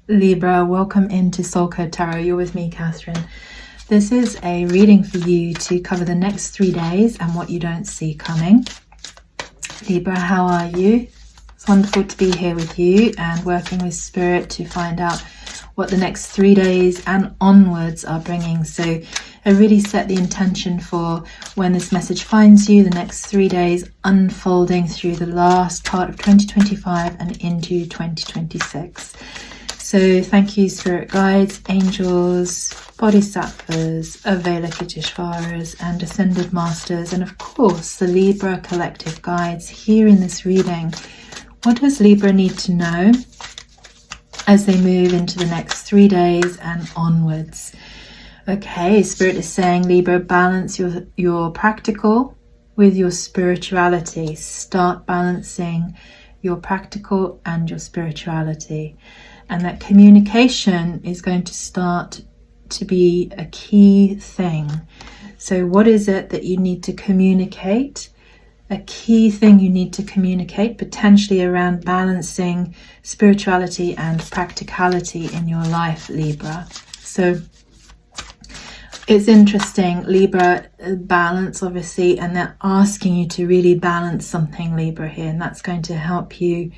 Libra, welcome into Soul Code Tarot. You're with me, Catherine. This is a reading for you to cover the next 3 days and what you don't see coming. Libra, how are you? It's wonderful to be here with you and working with Spirit to find out what the next 3 days and onwards are bringing. So I really set the intention for when this message finds you, the next 3 days unfolding through the last part of 2025 and into 2026. So thank you, Spirit Guides, Angels, Bodhisattvas, Avalokiteshvaras and Ascended Masters, and of course the Libra Collective Guides here in this reading. What does Libra need to know as they move into the next 3 days and onwards? Okay, Spirit is saying, Libra, balance your practical with your spirituality. Start balancing your practical and your spirituality. And that communication is going to start to be a key thing. So what is it that you need to communicate? A key thing you need to communicate, potentially around balancing spirituality and practicality in your life, Libra. So it's interesting, Libra, balance obviously, and they're asking you to really balance something, Libra, here, and that's going to help you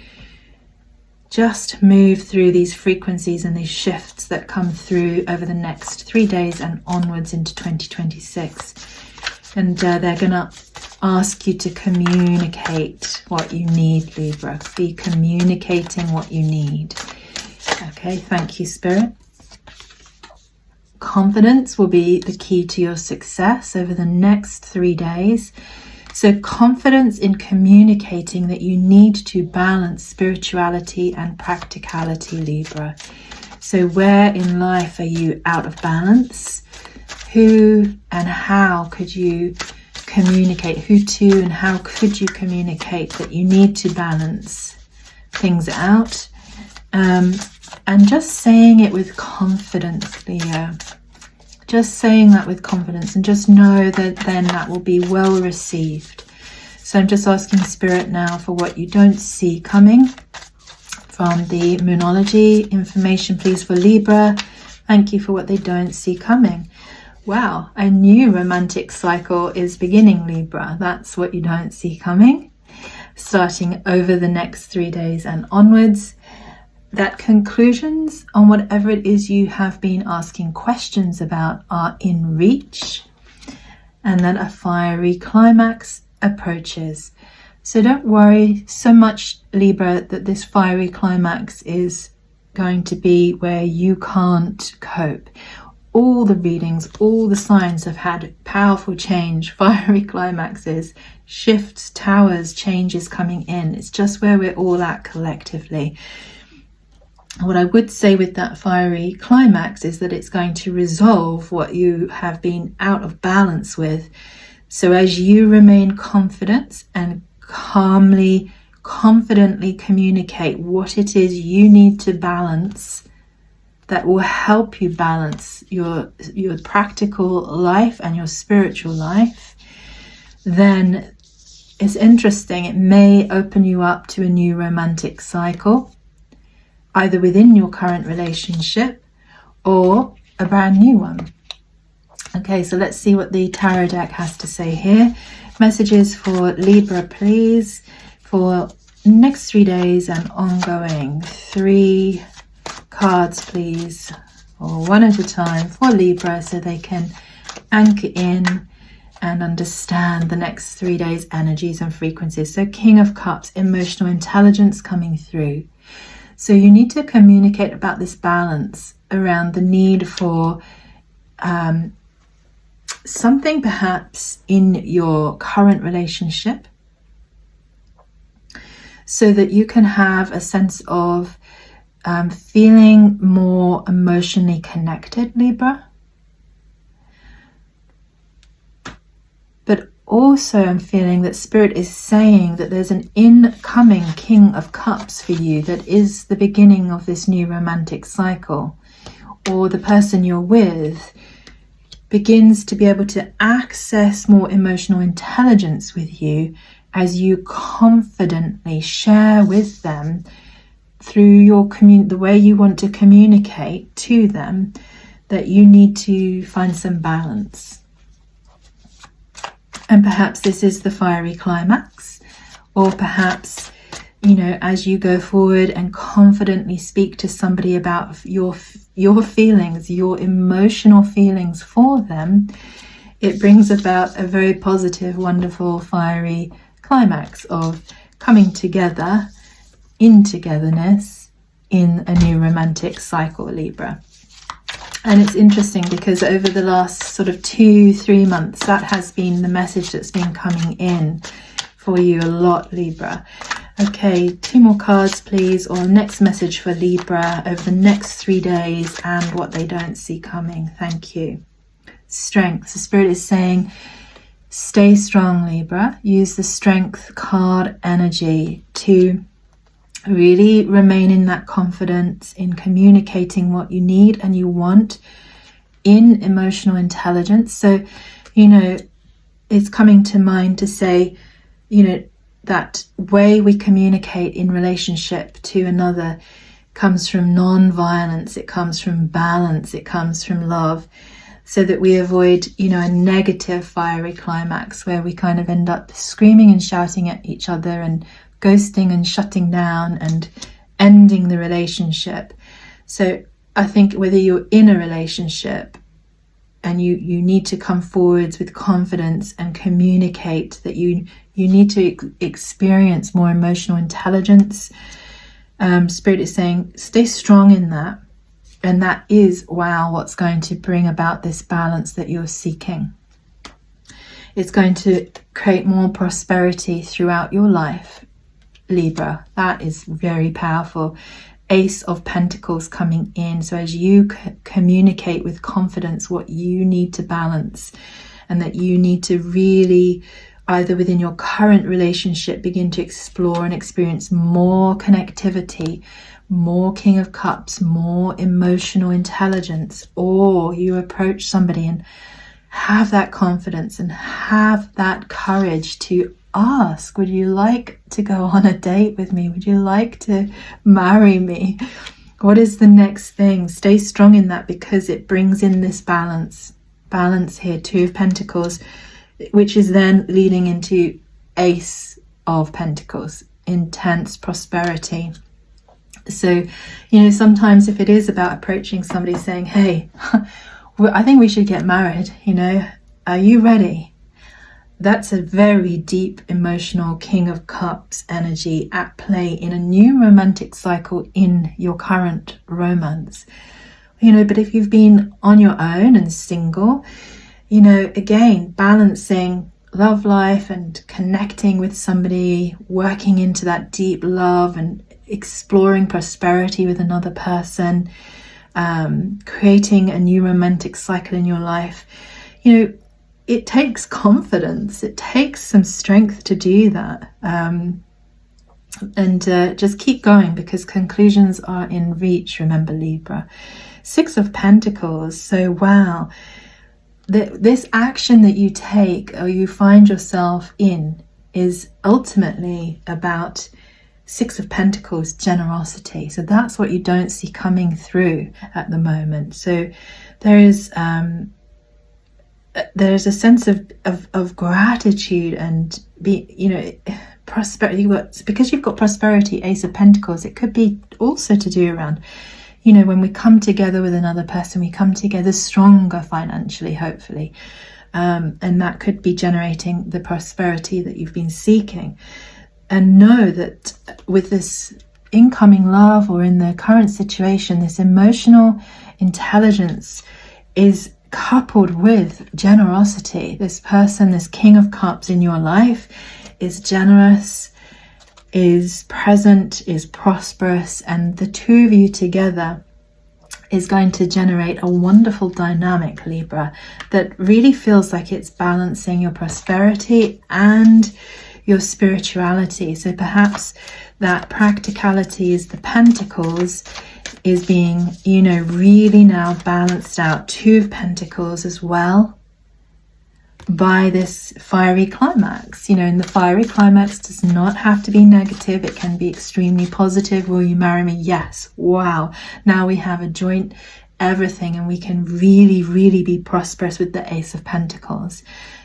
just move through these frequencies and these shifts that come through over the next 3 days and onwards into 2026. And they're going to ask you to communicate what you need, Libra. Be communicating what you need. Okay, thank you, Spirit. Confidence will be the key to your success over the next 3 days. So confidence in communicating that you need to balance spirituality and practicality, Libra. So where in life are you out of balance? Who and how could you communicate? Who to and how could you communicate that you need to balance things out? And just saying it with confidence, Leo. Just saying that with confidence, and just know that then that will be well received. So I'm just asking Spirit now for what you don't see coming from the Moonology information, please, for Libra. Thank you for what they don't see coming. Wow, a new romantic cycle is beginning, Libra. That's what you don't see coming, starting over the next 3 days and onwards. That conclusions on whatever it is you have been asking questions about are in reach, and that a fiery climax approaches. So don't worry so much, Libra, that this fiery climax is going to be where you can't cope. All the readings, all the signs have had powerful change, fiery climaxes, shifts, towers, changes coming in. It's just where we're all at collectively. What I would say with that fiery climax is that it's going to resolve what you have been out of balance with. So as you remain confident and calmly, confidently communicate what it is you need to balance, that will help you balance your practical life and your spiritual life, then it's interesting. It may open you up to a new romantic cycle, either within your current relationship or a brand new one. Okay, so let's see what the tarot deck has to say here. Messages for Libra, please, for next 3 days and ongoing. 3 cards, please, or one at a time for Libra, so they can anchor in and understand the next 3 days' energies and frequencies. So King of Cups, emotional intelligence coming through. So you need to communicate about this balance around the need for something perhaps in your current relationship, so that you can have a sense of feeling more emotionally connected, Libra. But also I'm feeling that Spirit is saying that there's an incoming King of Cups for you that is the beginning of this new romantic cycle, or the person you're with begins to be able to access more emotional intelligence with you as you confidently share with them through the way you want to communicate to them, that you need to find some balance. And perhaps this is the fiery climax, or perhaps, as you go forward and confidently speak to somebody about your feelings, your emotional feelings for them, it brings about a very positive, wonderful, fiery climax of coming together in togetherness in a new romantic cycle, Libra. And it's interesting because over the last sort of 2-3 months, that has been the message that's been coming in for you a lot, Libra. Okay, 2 more cards, please, or next message for Libra over the next 3 days and what they don't see coming. Thank you. Strength. The Spirit is saying, stay strong, Libra. Use the Strength card energy to really remain in that confidence in communicating what you need and you want in emotional intelligence. So, it's coming to mind to say, that way we communicate in relationship to another comes from non-violence, it comes from balance, it comes from love, so that we avoid, a negative fiery climax where we kind of end up screaming and shouting at each other and ghosting and shutting down and ending the relationship. So I think whether you're in a relationship and you need to come forwards with confidence and communicate that you need to experience more emotional intelligence, Spirit is saying stay strong in that, and that is what's going to bring about this balance that you're seeking. It's going to create more prosperity throughout your life, Libra. That is very powerful. Ace of Pentacles coming in. So as you communicate with confidence what you need to balance, and that you need to really, either within your current relationship, begin to explore and experience more connectivity, more King of Cups, more emotional intelligence, or you approach somebody and have that confidence and have that courage to ask, would you like to go on a date with me? Would you like to marry me? What is the next thing? Stay strong in that, because it brings in this balance here, 2 of Pentacles, which is then leading into Ace of Pentacles, intense prosperity. So, sometimes if it is about approaching somebody saying, hey, I think we should get married, are you ready? That's a very deep emotional King of Cups energy at play in a new romantic cycle in your current romance. But if you've been on your own and single, again, balancing love life and connecting with somebody, working into that deep love and exploring prosperity with another person, creating a new romantic cycle in your life, it takes confidence. It takes some strength to do that. And just keep going, because conclusions are in reach, remember, Libra. 6 of Pentacles. So, this action that you take or you find yourself in is ultimately about 6 of Pentacles, generosity. So that's what you don't see coming through at the moment. So there's a sense of gratitude and prosperity. Because you've got prosperity, Ace of Pentacles, it could be also to do around, when we come together with another person, we come together stronger financially, hopefully. And that could be generating the prosperity that you've been seeking. And know that with this incoming love, or in the current situation, this emotional intelligence is coupled with generosity. This person, this King of Cups in your life, is generous, is present, is prosperous, and the 2 of you together is going to generate a wonderful dynamic, Libra, that really feels like it's balancing your prosperity and your spirituality. So perhaps that practicality is the Pentacles is being, really now balanced out. 2 of Pentacles as well. by this fiery climax. You know, and the fiery climax does not have to be negative. It can be extremely positive. Will you marry me? Yes. Wow. Now we have a joint everything, and we can really, really be prosperous with the Ace of Pentacles.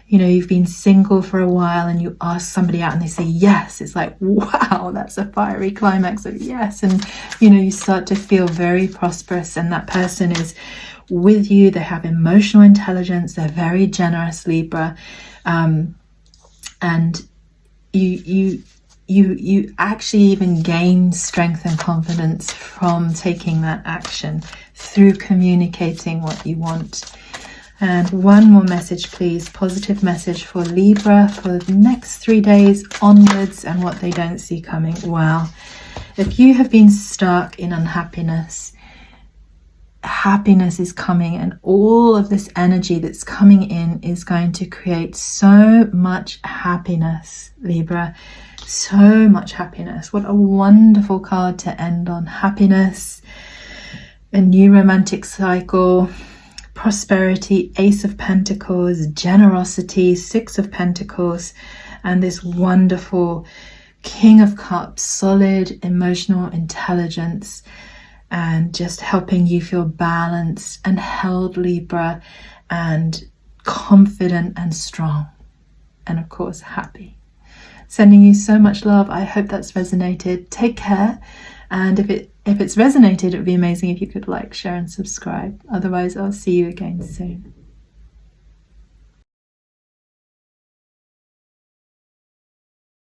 You know, you've been single for a while and you ask somebody out and they say yes. It's like, wow, that's a fiery climax of yes. And, you know, you start to feel very prosperous, and that person is with you. They have emotional intelligence. They're very generous, Libra. And you actually even gain strength and confidence from taking that action through communicating what you want. And one more message, please. Positive message for Libra for the next 3 days onwards and what they don't see coming. Wow. If you have been stuck in unhappiness, happiness is coming, and all of this energy that's coming in is going to create so much happiness, Libra. So much happiness. What a wonderful card to end on. Happiness, a new romantic cycle, prosperity, Ace of Pentacles, generosity, Six of Pentacles, and this wonderful King of Cups, solid emotional intelligence, and just helping you feel balanced and held, Libra, and confident and strong, and of course happy. Sending you so much love. I hope that's resonated. Take care, and if it's resonated, it would be amazing if you could like, share and subscribe. Otherwise, I'll see you again soon.